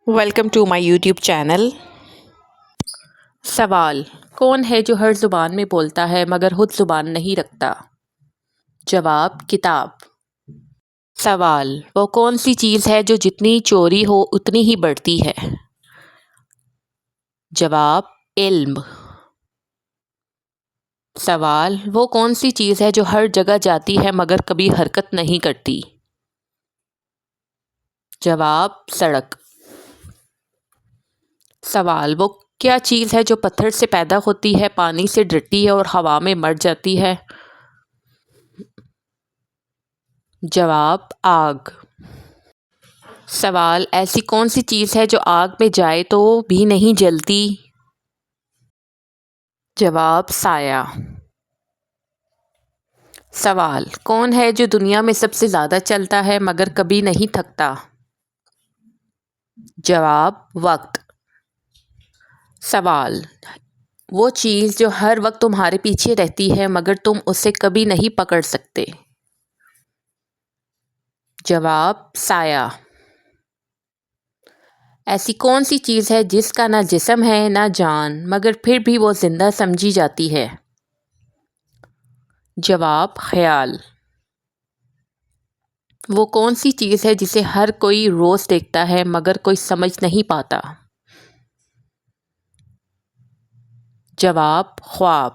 Welcome to my YouTube channel. سوال: کون ہے جو ہر زبان میں بولتا ہے مگر خود زبان نہیں رکھتا؟ جواب: کتاب۔ سوال: وہ کون سی چیز ہے جو جتنی چوری ہو اتنی ہی بڑھتی ہے؟ جواب: علم۔ سوال: وہ کون سی چیز ہے جو ہر جگہ جاتی ہے مگر کبھی حرکت نہیں کرتی؟ جواب: سڑک۔ سوال: وہ کیا چیز ہے جو پتھر سے پیدا ہوتی ہے، پانی سے ڈرتی ہے اور ہوا میں مر جاتی ہے؟ جواب: آگ۔ سوال: ایسی کون سی چیز ہے جو آگ میں جائے تو بھی نہیں جلتی؟ جواب: سایہ۔ سوال: کون ہے جو دنیا میں سب سے زیادہ چلتا ہے مگر کبھی نہیں تھکتا؟ جواب: وقت۔ سوال: وہ چیز جو ہر وقت تمہارے پیچھے رہتی ہے مگر تم اسے کبھی نہیں پکڑ سکتے؟ جواب: سایہ۔ ایسی کون سی چیز ہے جس کا نہ جسم ہے نہ جان مگر پھر بھی وہ زندہ سمجھی جاتی ہے؟ جواب: خیال۔ وہ کون سی چیز ہے جسے ہر کوئی روز دیکھتا ہے مگر کوئی سمجھ نہیں پاتا؟ جواب: خواب۔